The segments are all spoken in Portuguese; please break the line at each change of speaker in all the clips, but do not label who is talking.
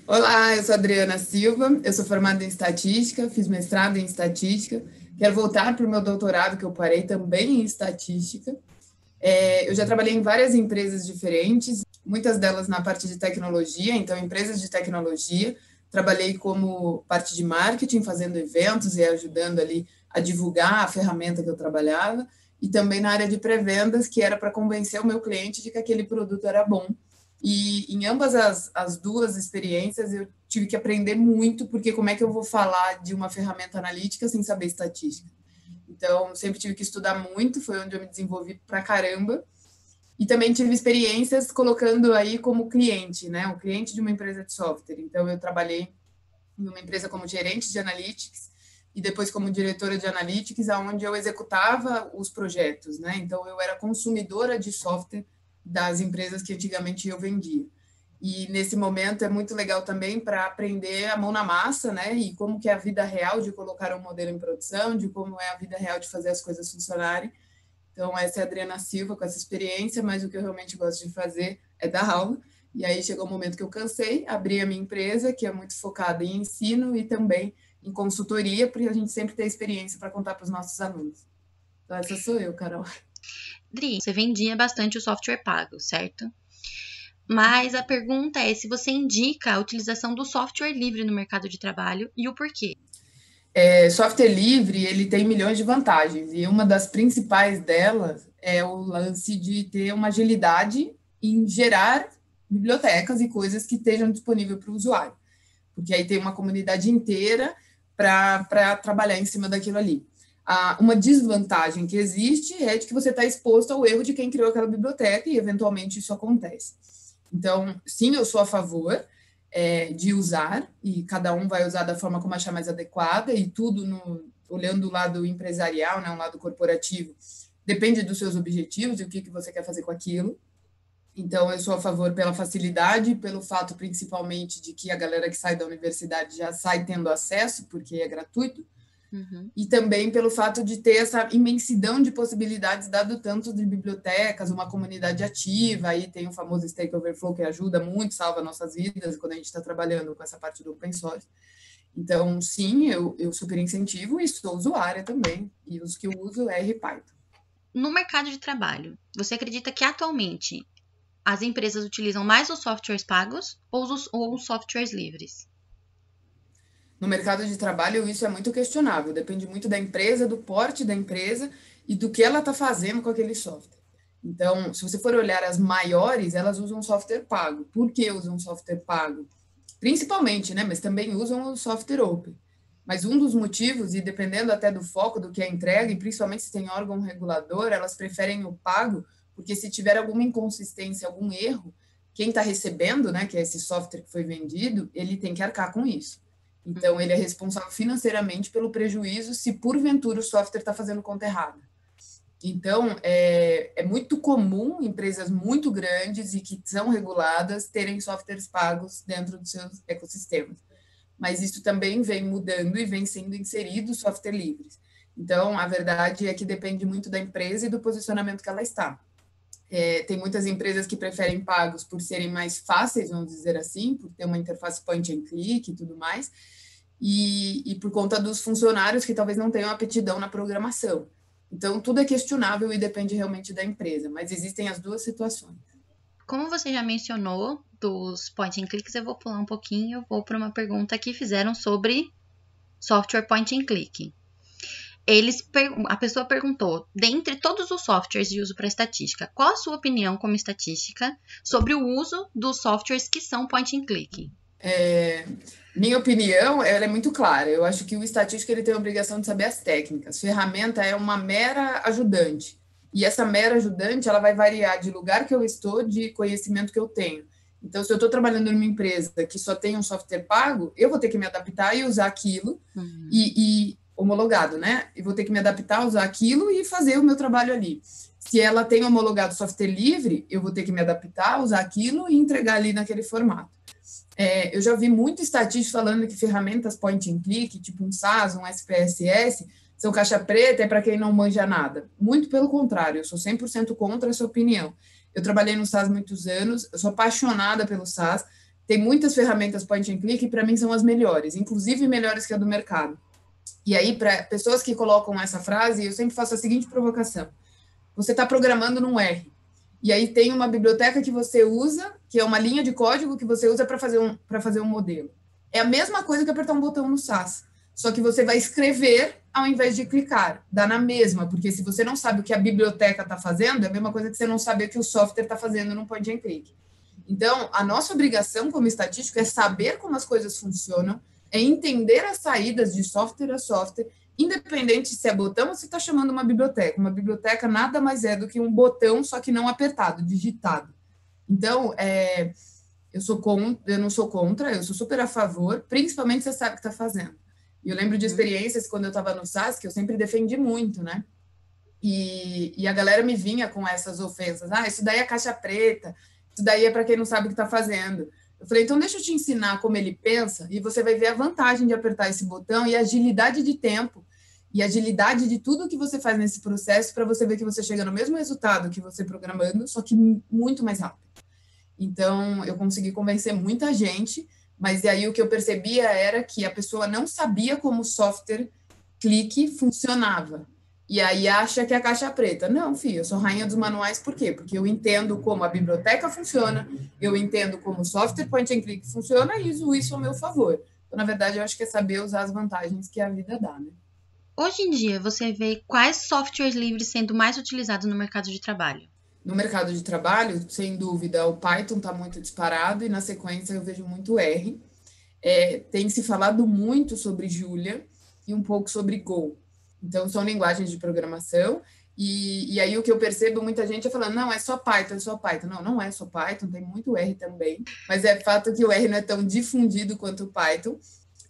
Olá, eu sou Adriana Silva, eu sou formada em estatística, fiz mestrado em estatística, quero voltar para o meu doutorado, que eu parei também em estatística. Eu já trabalhei em várias empresas diferentes, muitas delas na parte de tecnologia, então empresas de tecnologia. Trabalhei como parte de marketing, fazendo eventos e ajudando ali a divulgar a ferramenta que eu trabalhava, e também na área de pré-vendas, que era para convencer o meu cliente de que aquele produto era bom. E em ambas as duas experiências eu tive que aprender muito, porque como é que eu vou falar de uma ferramenta analítica sem saber estatística? Então, sempre tive que estudar muito, foi onde eu me desenvolvi pra caramba. E também tive experiências colocando aí como cliente, né? O cliente de uma empresa de software. Então, eu trabalhei em uma empresa como gerente de analytics e depois como diretora de analytics, aonde eu executava os projetos, né? Então, eu era consumidora de software das empresas que antigamente eu vendia. E nesse momento é muito legal também para aprender a mão na massa, né? E como que é a vida real de colocar um modelo em produção, de como é a vida real de fazer as coisas funcionarem. Então, essa é a Adriana Silva com essa experiência, mas o que eu realmente gosto de fazer é dar aula. E aí chegou o momento que eu cansei, abri a minha empresa, que é muito focada em ensino e também em consultoria, porque a gente sempre tem experiência para contar para os nossos alunos. Então, essa sou eu, Carol.
Dri, você vendia bastante o software pago, certo? Mas a pergunta é se você indica a utilização do software livre no mercado de trabalho e o porquê.
Software livre, ele tem milhões de vantagens, e uma das principais delas é o lance de ter uma agilidade em gerar bibliotecas e coisas que estejam disponíveis para o usuário, porque aí tem uma comunidade inteira para trabalhar em cima daquilo ali. Uma desvantagem que existe é de que você está exposto ao erro de quem criou aquela biblioteca e, eventualmente, isso acontece. Então, sim, eu sou a favor de usar, e cada um vai usar da forma como achar mais adequada, e tudo olhando o lado empresarial, né, um lado corporativo, depende dos seus objetivos e o que você quer fazer com aquilo. Então, eu sou a favor pela facilidade, pelo fato principalmente de que a galera que sai da universidade já sai tendo acesso, porque é gratuito,
Uhum.
e também pelo fato de ter essa imensidão de possibilidades, dado tanto de bibliotecas, uma comunidade ativa, aí tem o famoso Stack Overflow, que ajuda muito, salva nossas vidas quando a gente está trabalhando com essa parte do open source. Então, sim, eu super incentivo e sou usuária também, e os que eu uso é RPython.
No mercado de trabalho, você acredita que atualmente as empresas utilizam mais os softwares pagos ou os softwares livres?
No mercado de trabalho, isso é muito questionável, depende muito da empresa, do porte da empresa e do que ela está fazendo com aquele software. Então, se você for olhar as maiores, elas usam software pago. Por que usam software pago? Principalmente, né? Mas também usam o software open. Mas um dos motivos, e dependendo até do foco do que é entregue, e principalmente se tem órgão regulador, elas preferem o pago, porque se tiver alguma inconsistência, algum erro, quem está recebendo, né, que é esse software que foi vendido, ele tem que arcar com isso. Então, ele é responsável financeiramente pelo prejuízo se porventura o software está fazendo conta errada. Então, é muito comum empresas muito grandes e que são reguladas terem softwares pagos dentro dos seus ecossistemas. Mas isso também vem mudando e vem sendo inserido software livres. Então, a verdade é que depende muito da empresa e do posicionamento que ela está. Tem muitas empresas que preferem pagos por serem mais fáceis, vamos dizer assim, por ter uma interface point and click e tudo mais, e por conta dos funcionários que talvez não tenham aptidão na programação. Então, tudo é questionável e depende realmente da empresa, mas existem as duas situações.
Como você já mencionou dos point and clicks, eu vou pular um pouquinho, vou para uma pergunta que fizeram sobre software point and click. A pessoa perguntou, dentre todos os softwares de uso para estatística, qual a sua opinião como estatística sobre o uso dos softwares que são point and click?
Minha opinião, ela é muito clara. Eu acho que o estatístico ele tem a obrigação de saber as técnicas. Ferramenta é uma mera ajudante. E essa mera ajudante, ela vai variar de lugar que eu estou, de conhecimento que eu tenho. Então, se eu estou trabalhando numa empresa que só tem um software pago, eu vou ter que me adaptar e usar aquilo
Uhum.
e homologado, né? E vou ter que me adaptar, usar aquilo e fazer o meu trabalho ali. Se ela tem homologado software livre, eu vou ter que me adaptar, usar aquilo e entregar ali naquele formato. Eu já vi muito estatístico falando que ferramentas point and click, tipo um SAS, um SPSS, são caixa preta, é para quem não manja nada. Muito pelo contrário, eu sou 100% contra essa opinião. Eu trabalhei no SAS muitos anos, eu sou apaixonada pelo SAS, tem muitas ferramentas point and click que para mim são as melhores, inclusive melhores que a do mercado. E aí, para pessoas que colocam essa frase, eu sempre faço a seguinte provocação. Você está programando num R, e aí tem uma biblioteca que você usa, que é uma linha de código que você usa para fazer um modelo. É a mesma coisa que apertar um botão no SAS, só que você vai escrever ao invés de clicar. Dá na mesma, porque se você não sabe o que a biblioteca está fazendo, é a mesma coisa que você não saber o que o software está fazendo num point and click. Então, a nossa obrigação como estatístico é saber como as coisas funcionam, é entender as saídas de software a software, independente se é botão ou se está chamando uma biblioteca. Uma biblioteca nada mais é do que um botão, só que não apertado, digitado. Então, eu não sou contra, eu sou super a favor, principalmente se você sabe o que está fazendo. E eu lembro de experiências quando eu estava no SAS, que eu sempre defendi muito, né? E a galera me vinha com essas ofensas. Isso daí é caixa preta, isso daí é para quem não sabe o que está fazendo. Eu falei, então deixa eu te ensinar como ele pensa e você vai ver a vantagem de apertar esse botão e a agilidade de tempo e a agilidade de tudo que você faz nesse processo para você ver que você chega no mesmo resultado que você programando, só que muito mais rápido. Então, eu consegui convencer muita gente, mas aí o que eu percebia era que a pessoa não sabia como o software clique funcionava. E aí acha que é a caixa preta. Não, filho, eu sou rainha dos manuais, por quê? Porque eu entendo como a biblioteca funciona, eu entendo como o software point and click funciona e uso isso ao meu favor. Então, na verdade, eu acho que é saber usar as vantagens que a vida dá, né?
Hoje em dia, você vê quais softwares livres sendo mais utilizados no mercado de trabalho?
No mercado de trabalho, sem dúvida, o Python está muito disparado e, na sequência, eu vejo muito R. Tem se falado muito sobre Julia e um pouco sobre Go. Então, são linguagens de programação. E aí, o que eu percebo, muita gente falando, não, é só Python, é só Python. Não, não é só Python, tem muito R também. Mas é fato que o R não é tão difundido quanto o Python.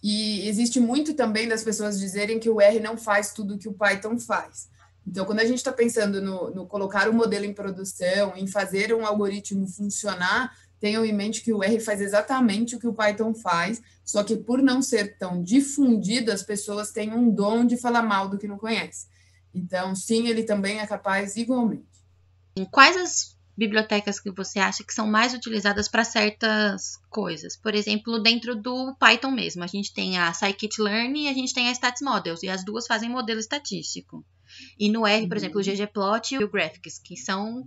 E existe muito também das pessoas dizerem que o R não faz tudo que o Python faz. Então, quando a gente está pensando no colocar o modelo em produção, em fazer um algoritmo funcionar, tenham em mente que o R faz exatamente o que o Python faz, só que por não ser tão difundido, as pessoas têm um dom de falar mal do que não conhece. Então, sim, ele também é capaz igualmente.
Quais as bibliotecas que você acha que são mais utilizadas para certas coisas? Por exemplo, dentro do Python mesmo, a gente tem a scikit-learn e a gente tem a statsmodels, e as duas fazem modelo estatístico. E no R, por exemplo, o ggplot e o graphics, que são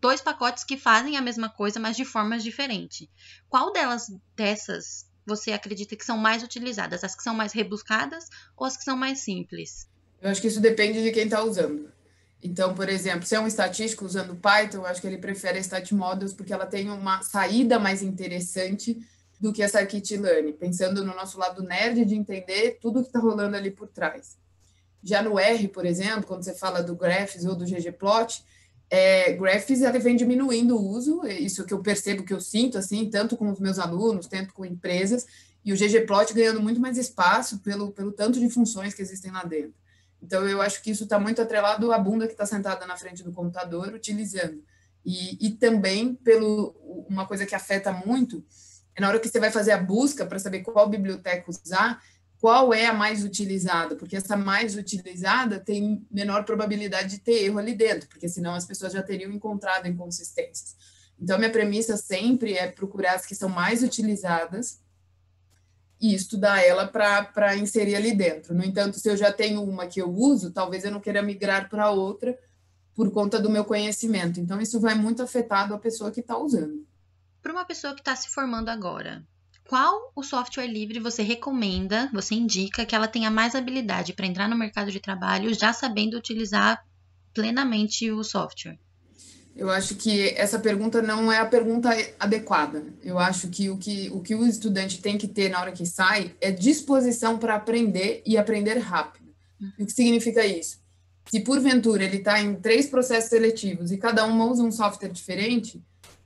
dois pacotes que fazem a mesma coisa, mas de formas diferentes. Qual dessas você acredita que são mais utilizadas? As que são mais rebuscadas ou as que são mais simples?
Eu acho que isso depende de quem está usando. Então, por exemplo, se é um estatístico usando Python, eu acho que ele prefere a StatModels porque ela tem uma saída mais interessante do que a scikit-learn, pensando no nosso lado nerd de entender tudo que está rolando ali por trás. Já no R, por exemplo, quando você fala do Graphs ou do ggplot, Graphs ela vem diminuindo o uso, isso que eu percebo, que eu sinto, assim, tanto com os meus alunos, tanto com empresas, e o ggplot ganhando muito mais espaço pelo tanto de funções que existem lá dentro. Então, eu acho que isso está muito atrelado à bunda que está sentada na frente do computador, utilizando. E também, uma coisa que afeta muito, é na hora que você vai fazer a busca para saber qual biblioteca usar, qual é a mais utilizada, porque essa mais utilizada tem menor probabilidade de ter erro ali dentro, porque senão as pessoas já teriam encontrado inconsistências. Então, a minha premissa sempre é procurar as que são mais utilizadas e estudar ela para inserir ali dentro. No entanto, se eu já tenho uma que eu uso, talvez eu não queira migrar para outra por conta do meu conhecimento. Então, isso vai muito afetado a pessoa que está usando.
Para uma pessoa que está se formando agora, qual o software livre você recomenda, você indica que ela tenha mais habilidade para entrar no mercado de trabalho já sabendo utilizar plenamente o software?
Eu acho que essa pergunta não é a pergunta adequada. Eu acho que o que o estudante tem que ter na hora que sai é disposição para aprender e aprender rápido. E o que significa isso? Se porventura ele está em 3 processos seletivos e cada uma usa um software diferente,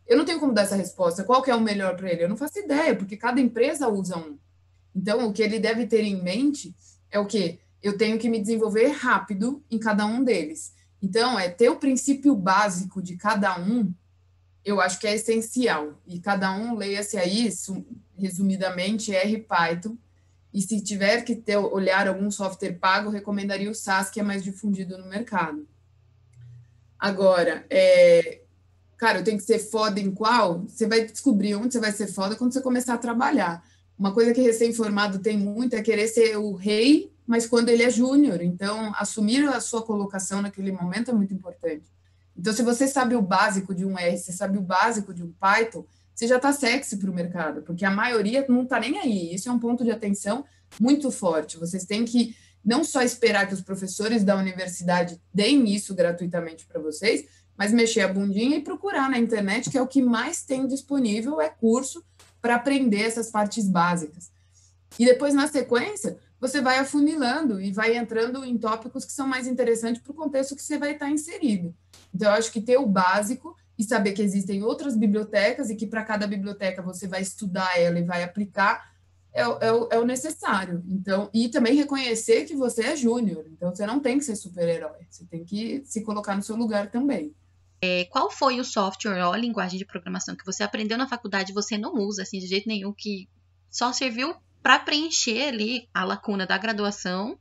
eu não tenho como dar essa resposta. Qual que é o melhor para ele? Eu não faço ideia, porque cada empresa usa um. Então, o que ele deve ter em mente é o quê? Eu tenho que me desenvolver rápido em cada um deles. Então, ter o princípio básico de cada um, eu acho que é essencial. E cada um, leia-se aí, resumidamente, R Python. E se tiver que olhar algum software pago, eu recomendaria o SAS, que é mais difundido no mercado. Agora, cara, eu tenho que ser foda em qual? Você vai descobrir onde você vai ser foda quando você começar a trabalhar. Uma coisa que recém-formado tem muito é querer ser o rei, mas quando ele é júnior. Então, assumir a sua colocação naquele momento é muito importante. Então, se você sabe o básico de um R, você sabe o básico de um Python, você já está sexy para o mercado, porque a maioria não está nem aí. Isso é um ponto de atenção muito forte. Vocês têm que não só esperar que os professores da universidade deem isso gratuitamente para vocês, mas mexer a bundinha e procurar na internet, que é o que mais tem disponível, é curso para aprender essas partes básicas. E depois, na sequência, você vai afunilando e vai entrando em tópicos que são mais interessantes para o contexto que você vai estar inserido. Então, eu acho que ter o básico e saber que existem outras bibliotecas e que para cada biblioteca você vai estudar ela e vai aplicar é o necessário. Então, e também reconhecer que você é júnior. Então, você não tem que ser super-herói. Você tem que se colocar no seu lugar também.
Qual foi o software ou a linguagem de programação que você aprendeu na faculdade e você não usa, assim, de jeito nenhum, que só serviu para preencher ali a lacuna da graduação,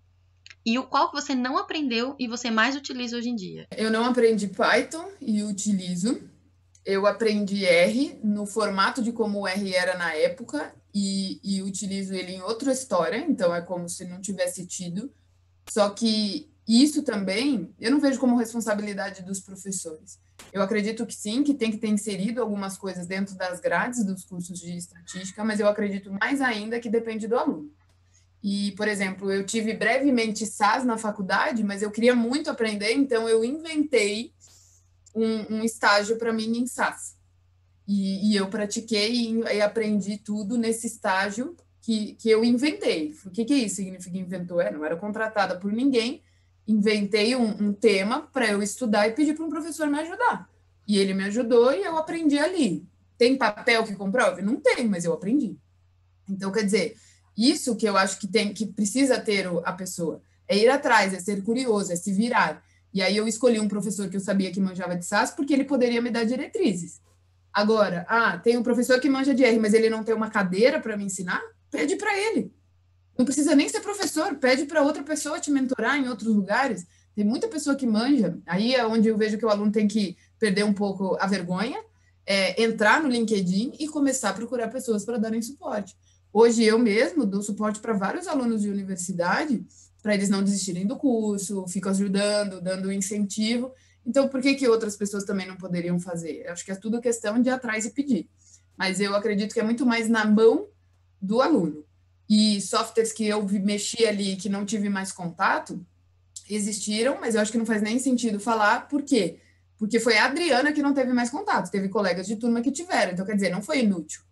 e o qual que você não aprendeu e você mais utiliza hoje em dia?
Eu não aprendi Python e utilizo. Eu aprendi R no formato de como o R era na época e utilizo ele em outra história, então é como se não tivesse tido. Só que isso também eu não vejo como responsabilidade dos professores. Eu acredito que sim, que tem que ter inserido algumas coisas dentro das grades dos cursos de estatística, mas eu acredito mais ainda que depende do aluno. E, por exemplo, eu tive brevemente SAS na faculdade, mas eu queria muito aprender, então eu inventei um estágio para mim em SAS. E eu pratiquei e aprendi tudo nesse estágio que eu inventei. O que isso significa inventou? Não era contratada por ninguém, inventei um tema para eu estudar e pedi para um professor me ajudar. E ele me ajudou e eu aprendi ali. Tem papel que comprove? Não tem, mas eu aprendi. Então, quer dizer, isso que eu acho que precisa ter a pessoa. É ir atrás, é ser curioso, é se virar. E aí eu escolhi um professor que eu sabia que manjava de SAS porque ele poderia me dar diretrizes. Agora, tem um professor que manja de R, mas ele não tem uma cadeira para me ensinar? Pede para ele. Não precisa nem ser professor, pede para outra pessoa te mentorar em outros lugares. Tem muita pessoa que manja. Aí é onde eu vejo que o aluno tem que perder um pouco a vergonha, entrar no LinkedIn e começar a procurar pessoas para darem suporte. Hoje eu mesmo dou suporte para vários alunos de universidade, para eles não desistirem do curso, fico ajudando, dando incentivo. Então, por que outras pessoas também não poderiam fazer? Eu acho que é tudo questão de ir atrás e pedir. Mas eu acredito que é muito mais na mão do aluno. E softwares que eu mexi ali, que não tive mais contato, existiram, mas eu acho que não faz nem sentido falar. Por quê? Porque foi a Adriana que não teve mais contato. Teve colegas de turma que tiveram. Então, quer dizer, não foi inútil.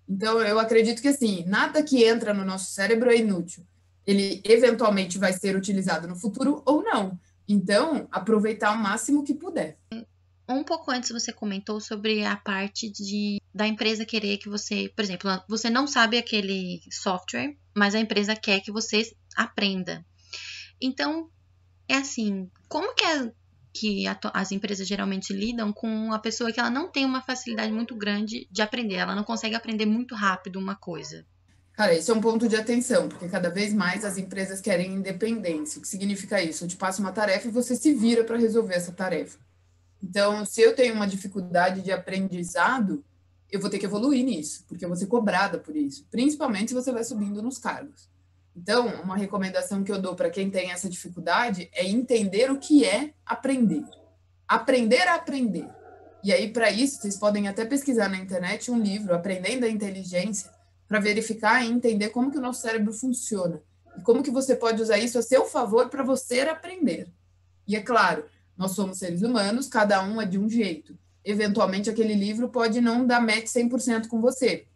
Então, eu acredito que, assim, nada que entra no nosso cérebro é inútil. Ele, eventualmente, vai ser utilizado no futuro ou não. Então, aproveitar o máximo que puder.
Um pouco antes você comentou sobre a parte da empresa querer que você, por exemplo, você não sabe aquele software, mas a empresa quer que você aprenda. Então, é assim, como que as empresas geralmente lidam com a pessoa que ela não tem uma facilidade muito grande de aprender, ela não consegue aprender muito rápido uma coisa?
Cara, esse é um ponto de atenção, porque cada vez mais as empresas querem independência. O que significa isso? Eu te passo uma tarefa e você se vira para resolver essa tarefa. Então, se eu tenho uma dificuldade de aprendizado, eu vou ter que evoluir nisso, porque eu vou ser cobrada por isso, principalmente se você vai subindo nos cargos. Então, uma recomendação que eu dou para quem tem essa dificuldade é entender o que é aprender. Aprender a aprender. E aí, para isso, vocês podem até pesquisar na internet um livro, Aprendendo a Inteligência, para verificar e entender como que o nosso cérebro funciona e como que você pode usar isso a seu favor para você aprender. E é claro, nós somos seres humanos, cada um é de um jeito. Eventualmente, aquele livro pode não dar match 100% com você.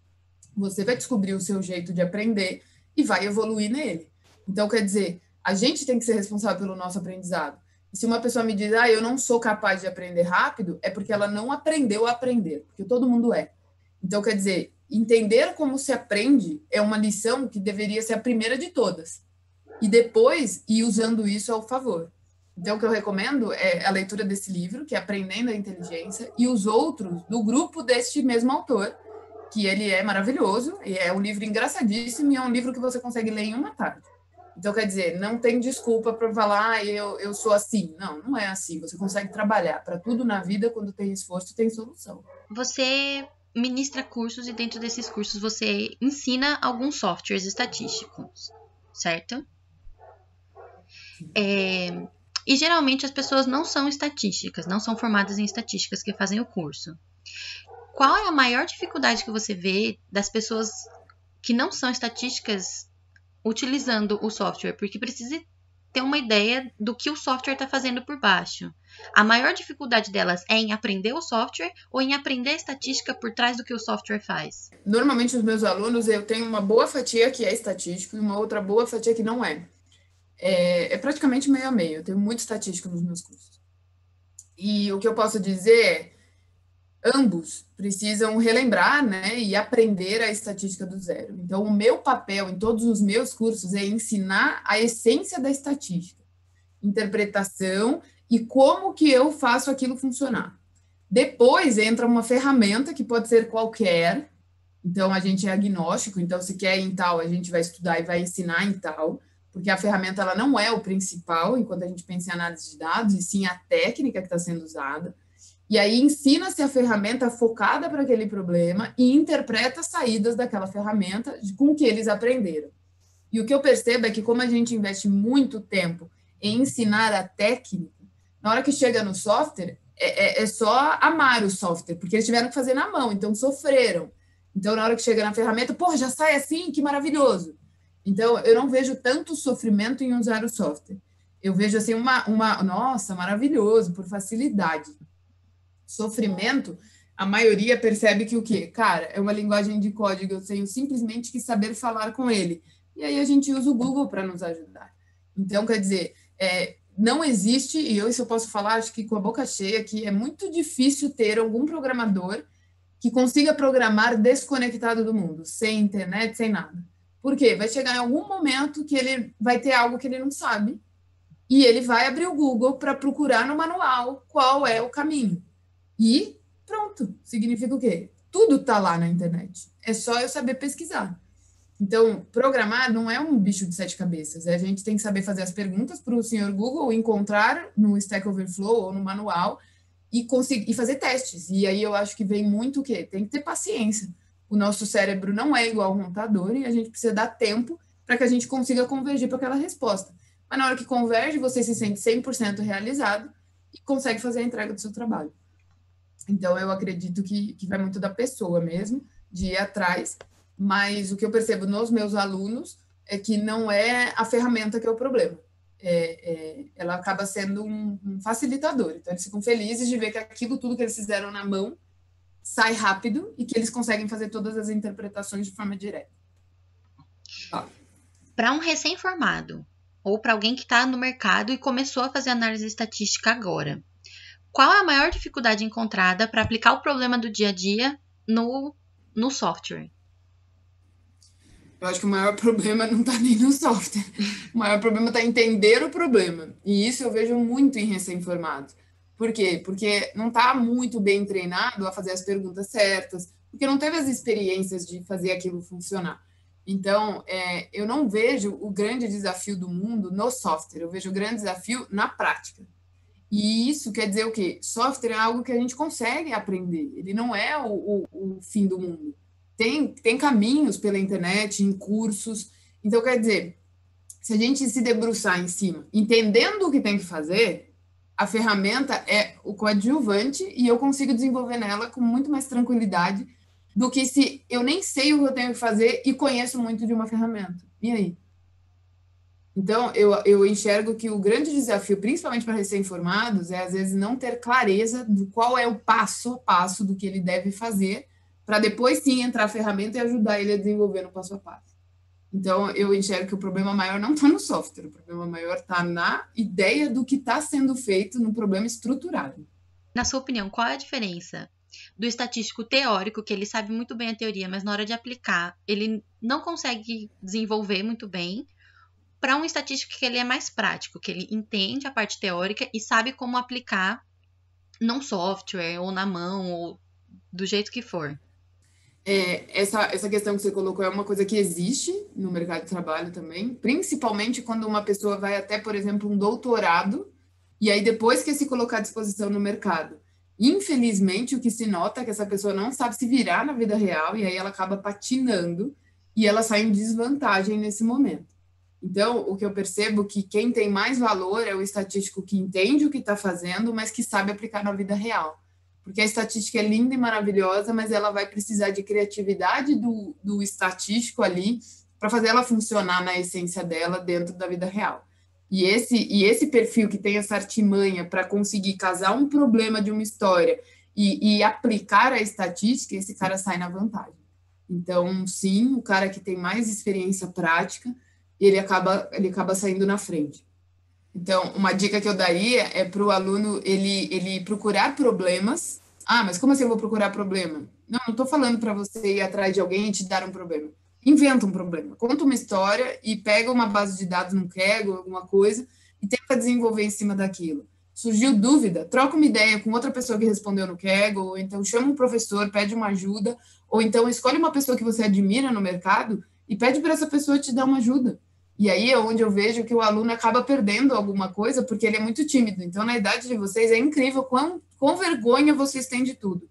Você vai descobrir o seu jeito de aprender e vai evoluir nele. Então, quer dizer, a gente tem que ser responsável pelo nosso aprendizado. E se uma pessoa me diz, eu não sou capaz de aprender rápido, é porque ela não aprendeu a aprender, porque todo mundo é. Então, quer dizer, entender como se aprende é uma lição que deveria ser a primeira de todas. E depois, ir usando isso ao favor. Então, o que eu recomendo é a leitura desse livro, que é Aprendendo a Inteligência, e os outros do grupo deste mesmo autor, que ele é maravilhoso, e é um livro engraçadíssimo, e é um livro que você consegue ler em uma tarde. Então, quer dizer, não tem desculpa para falar, eu sou assim. Não, não é assim. Você consegue trabalhar para tudo na vida, quando tem esforço, tem solução.
Você ministra cursos e dentro desses cursos você ensina alguns softwares estatísticos, certo? E geralmente as pessoas não são estatísticas, não são formadas em estatísticas que fazem o curso. Qual é a maior dificuldade que você vê das pessoas que não são estatísticas utilizando o software? Porque precisa ter uma ideia do que o software está fazendo por baixo. A maior dificuldade delas é em aprender o software ou em aprender a estatística por trás do que o software faz?
Normalmente, os meus alunos, eu tenho uma boa fatia que é estatístico e uma outra boa fatia que não é. É praticamente meio a meio. Eu tenho muito estatístico nos meus cursos. E o que eu posso dizer é, ambos precisam relembrar, né, e aprender a estatística do zero. Então, o meu papel em todos os meus cursos é ensinar a essência da estatística, interpretação e como que eu faço aquilo funcionar. Depois entra uma ferramenta que pode ser qualquer. Então, a gente é agnóstico. Então, se quer em tal, a gente vai estudar e vai ensinar em tal, porque a ferramenta ela não é o principal enquanto a gente pensa em análise de dados, e sim a técnica que está sendo usada. E aí ensina-se a ferramenta focada para aquele problema e interpreta as saídas daquela ferramenta com o que eles aprenderam. E o que eu percebo é que, como a gente investe muito tempo em ensinar a técnica, na hora que chega no software, é só amar o software, porque eles tiveram que fazer na mão, então sofreram. Então, na hora que chega na ferramenta, pô, já sai assim, que maravilhoso. Então, eu não vejo tanto sofrimento em usar o software. Eu vejo assim nossa, maravilhoso, por facilidade. Sofrimento, a maioria percebe que o quê? Cara, é uma linguagem de código, eu tenho simplesmente que saber falar com ele. E aí a gente usa o Google para nos ajudar. Então, quer dizer, não existe, e isso eu posso falar, acho que com a boca cheia, que é muito difícil ter algum programador que consiga programar desconectado do mundo, sem internet, sem nada. Por quê? Vai chegar em algum momento que ele vai ter algo que ele não sabe e ele vai abrir o Google para procurar no manual qual é o caminho. E pronto, significa o quê? Tudo está lá na internet. É só eu saber pesquisar. Então, programar não é um bicho de sete cabeças. A gente tem que saber fazer as perguntas para o senhor Google, encontrar no Stack Overflow ou no manual e fazer testes. E aí eu acho que vem muito o quê? Tem que ter paciência. O nosso cérebro não é igual ao computador e a gente precisa dar tempo para que a gente consiga convergir para aquela resposta. Mas na hora que converge, você se sente 100% realizado e consegue fazer a entrega do seu trabalho. Então, eu acredito que vai muito da pessoa mesmo, de ir atrás, mas o que eu percebo nos meus alunos é que não é a ferramenta que é o problema. Ela acaba sendo um facilitador. Então, eles ficam felizes de ver que aquilo tudo que eles fizeram na mão sai rápido e que eles conseguem fazer todas as interpretações de forma direta.
Para um recém-formado, ou para alguém que está no mercado e começou a fazer análise estatística agora, qual é a maior dificuldade encontrada para aplicar o problema do dia a dia no software?
Eu acho que o maior problema não está nem no software. O maior problema está em entender o problema. E isso eu vejo muito em recém-formados. Por quê? Porque não está muito bem treinado a fazer as perguntas certas, porque não teve as experiências de fazer aquilo funcionar. Então, eu não vejo o grande desafio do mundo no software, eu vejo o grande desafio na prática. E isso quer dizer o quê? Software é algo que a gente consegue aprender, ele não é o fim do mundo. Tem caminhos pela internet, em cursos. Então, quer dizer, se a gente se debruçar em cima, entendendo o que tem que fazer, a ferramenta é o coadjuvante e eu consigo desenvolver nela com muito mais tranquilidade do que se eu nem sei o que eu tenho que fazer e conheço muito de uma ferramenta. E aí? Então, eu enxergo que o grande desafio, principalmente para recém-formados, é às vezes não ter clareza do qual é o passo a passo do que ele deve fazer, para depois sim entrar a ferramenta e ajudar ele a desenvolver no passo a passo. Então, eu enxergo que o problema maior não está no software, o problema maior está na ideia do que está sendo feito no problema estruturado.
Na sua opinião, qual é a diferença do estatístico teórico, que ele sabe muito bem a teoria, mas na hora de aplicar, ele não consegue desenvolver muito bem, para um estatístico que ele é mais prático, que ele entende a parte teórica e sabe como aplicar num software, ou na mão, ou do jeito que for?
Essa questão que você colocou é uma coisa que existe no mercado de trabalho também, principalmente quando uma pessoa vai até, por exemplo, um doutorado, e aí depois quer se colocar à disposição no mercado. Infelizmente, o que se nota é que essa pessoa não sabe se virar na vida real, e aí ela acaba patinando, e ela sai em desvantagem nesse momento. Então, o que eu percebo é que quem tem mais valor é o estatístico que entende o que está fazendo, mas que sabe aplicar na vida real. Porque a estatística é linda e maravilhosa, mas ela vai precisar de criatividade do estatístico ali para fazer ela funcionar na essência dela dentro da vida real. E esse perfil que tem essa artimanha para conseguir casar um problema de uma história e aplicar a estatística, esse cara sai na vantagem. Então, sim, o cara que tem mais experiência prática, ele acaba saindo na frente. Então, uma dica que eu daria é para o aluno ele procurar problemas. Ah, mas como assim eu vou procurar problema? Não estou falando para você ir atrás de alguém e te dar um problema. Inventa um problema, conta uma história e pega uma base de dados num Kaggle, alguma coisa, e tenta desenvolver em cima daquilo. Surgiu dúvida, troca uma ideia com outra pessoa que respondeu no Kaggle, ou então chama um professor, pede uma ajuda, ou então escolhe uma pessoa que você admira no mercado e pede para essa pessoa te dar uma ajuda. E aí é onde eu vejo que o aluno acaba perdendo alguma coisa porque ele é muito tímido. Então, na idade de vocês, é incrível quão vergonha vocês têm de tudo.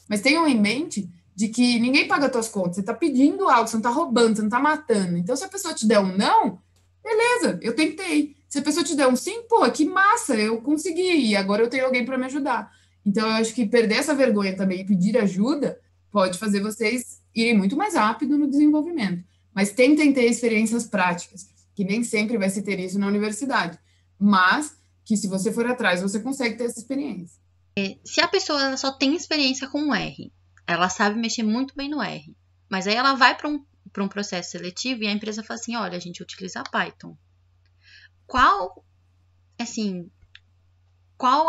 Mas tenham em mente de que ninguém paga suas contas. Você está pedindo algo, você não está roubando, você não está matando. Então, se a pessoa te der um não, beleza, eu tentei. Se a pessoa te der um sim, pô, que massa, eu consegui. E agora eu tenho alguém para me ajudar. Então, eu acho que perder essa vergonha também e pedir ajuda pode fazer vocês irem muito mais rápido no desenvolvimento. Mas tentem ter experiências práticas, que nem sempre vai se ter isso na universidade. Mas que se você for atrás, você consegue ter essa experiência.
Se a pessoa só tem experiência com o R, ela sabe mexer muito bem no R, mas aí ela vai para um processo seletivo e a empresa fala assim, olha, a gente utiliza Python. Qual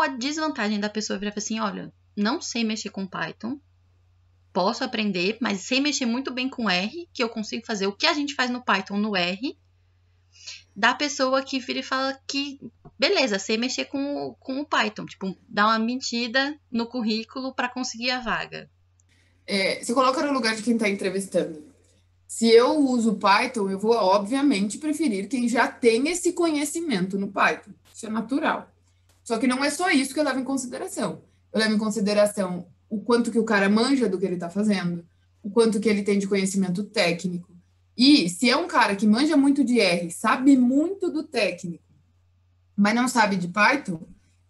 a desvantagem da pessoa virar assim, olha, não sei mexer com Python, posso aprender, mas sei mexer muito bem com R, que eu consigo fazer o que a gente faz no Python no R, da pessoa que vira e fala que, beleza, sei mexer com o Python, tipo, dá uma mentira no currículo para conseguir a vaga.
Se coloca no lugar de quem está entrevistando. Se eu uso Python, eu vou, obviamente, preferir quem já tem esse conhecimento no Python. Isso é natural. Só que não é só isso que eu levo em consideração. Eu levo em consideração o quanto que o cara manja do que ele está fazendo, o quanto que ele tem de conhecimento técnico. E se é um cara que manja muito de R, sabe muito do técnico, mas não sabe de Python,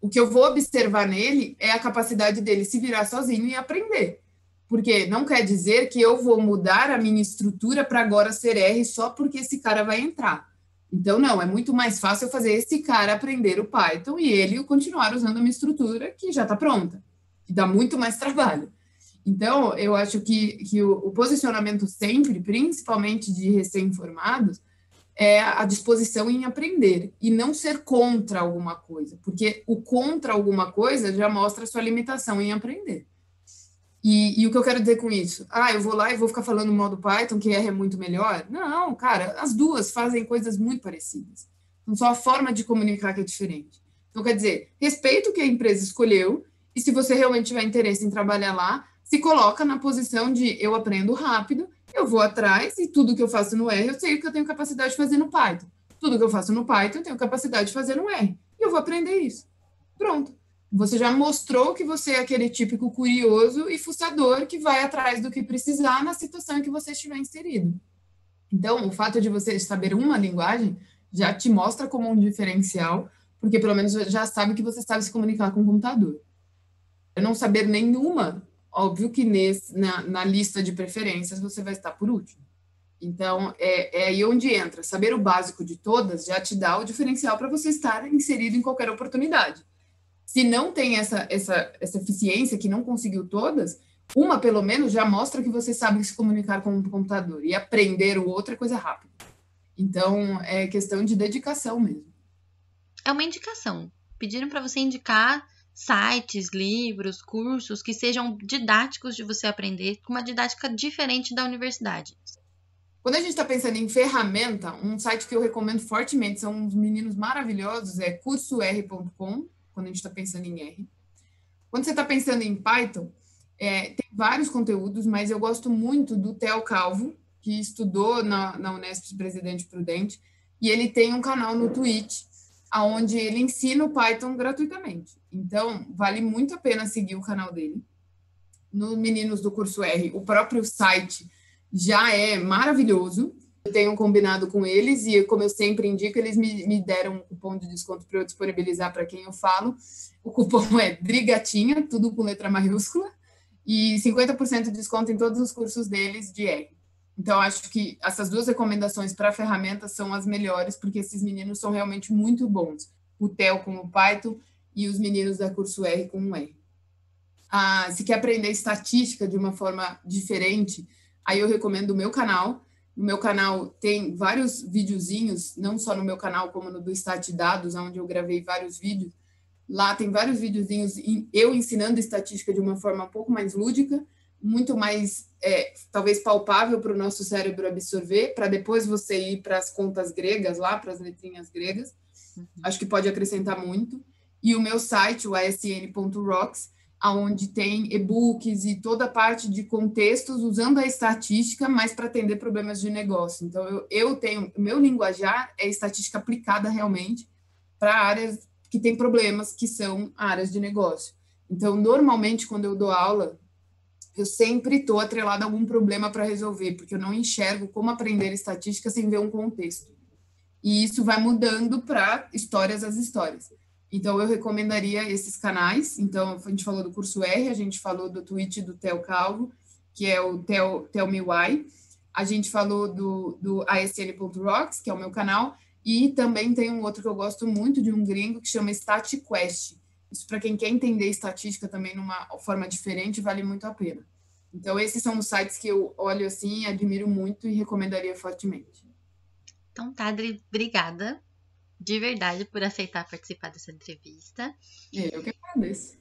o que eu vou observar nele é a capacidade dele se virar sozinho e aprender. Porque não quer dizer que eu vou mudar a minha estrutura para agora ser R só porque esse cara vai entrar. Então, não, é muito mais fácil eu fazer esse cara aprender o Python e ele continuar usando a minha estrutura que já está pronta, que dá muito mais trabalho. Então, eu acho que o posicionamento sempre, principalmente de recém-formados, é a disposição em aprender e não ser contra alguma coisa, porque o contra alguma coisa já mostra a sua limitação em aprender. E o que eu quero dizer com isso? Eu vou lá e vou ficar falando mal do Python, que R é muito melhor? Não, cara, as duas fazem coisas muito parecidas. Então, só a forma de comunicar que é diferente. Então, quer dizer, respeito o que a empresa escolheu, e se você realmente tiver interesse em trabalhar lá, se coloca na posição de eu aprendo rápido, eu vou atrás, e tudo que eu faço no R, eu sei que eu tenho capacidade de fazer no Python. Tudo que eu faço no Python, eu tenho capacidade de fazer no R. E eu vou aprender isso. Pronto. Você já mostrou que você é aquele típico curioso e fuçador que vai atrás do que precisar na situação em que você estiver inserido. Então, o fato de você saber uma linguagem já te mostra como um diferencial, porque pelo menos já sabe que você sabe se comunicar com o computador. Eu não saber nenhuma, óbvio que na lista de preferências você vai estar por último. Então, é aí onde entra. Saber o básico de todas já te dá o diferencial para você estar inserido em qualquer oportunidade. Se não tem essa eficiência, que não conseguiu todas, uma pelo menos já mostra que você sabe se comunicar com o computador. E aprender o outro é coisa rápida. Então, é questão de dedicação mesmo.
É uma indicação. Pediram para você indicar sites, livros, cursos que sejam didáticos de você aprender, com uma didática diferente da universidade.
Quando a gente está pensando em ferramenta, um site que eu recomendo fortemente, são uns meninos maravilhosos, é cursoR.com, quando a gente está pensando em R. Quando você está pensando em Python, Tem vários conteúdos, mas eu gosto muito do Theo Calvo, que estudou na Unesp Presidente Prudente, e ele tem um canal no Twitch, onde ele ensina o Python gratuitamente. Então, vale muito a pena seguir o canal dele. No Meninos do Curso R, o próprio site já é maravilhoso. Eu tenho um combinado com eles e, como eu sempre indico, eles me deram um cupom de desconto para eu disponibilizar para quem eu falo. O cupom é DRIGATINHA, tudo com letra maiúscula, e 50% de desconto em todos os cursos deles de R. Então, acho que essas duas recomendações para ferramentas são as melhores, porque esses meninos são realmente muito bons. O Theo com o Python e os meninos da Curso R com o R. Se quer aprender estatística de uma forma diferente, aí eu recomendo o meu canal. No meu canal tem vários videozinhos, não só no meu canal, como no do Stat Dados, onde eu gravei vários vídeos. Lá tem vários videozinhos eu ensinando estatística de uma forma um pouco mais lúdica, muito mais, talvez, palpável para o nosso cérebro absorver, para depois você ir para as contas gregas lá, para as letrinhas gregas. Acho que pode acrescentar muito. E o meu site, o asn.rocks, onde tem e-books e toda a parte de contextos usando a estatística, mas para atender problemas de negócio. Então, eu tenho... O meu linguajar é estatística aplicada realmente para áreas que têm problemas, que são áreas de negócio. Então, normalmente, quando eu dou aula, eu sempre estou atrelada a algum problema para resolver, porque eu não enxergo como aprender estatística sem ver um contexto. E isso vai mudando para histórias as histórias. Então, eu recomendaria esses canais. Então, a gente falou do curso R, a gente falou do Twitch do Theo Calvo, que é o Tell Me Why. A gente falou do asn.rocks, que é o meu canal. E também tem um outro que eu gosto muito, de um gringo, que chama StatQuest. Isso, para quem quer entender estatística também numa forma diferente, vale muito a pena. Então, esses são os sites que eu olho assim, admiro muito e recomendaria fortemente.
Então, Tadri, obrigada de verdade por aceitar participar dessa entrevista.
Eu que agradeço.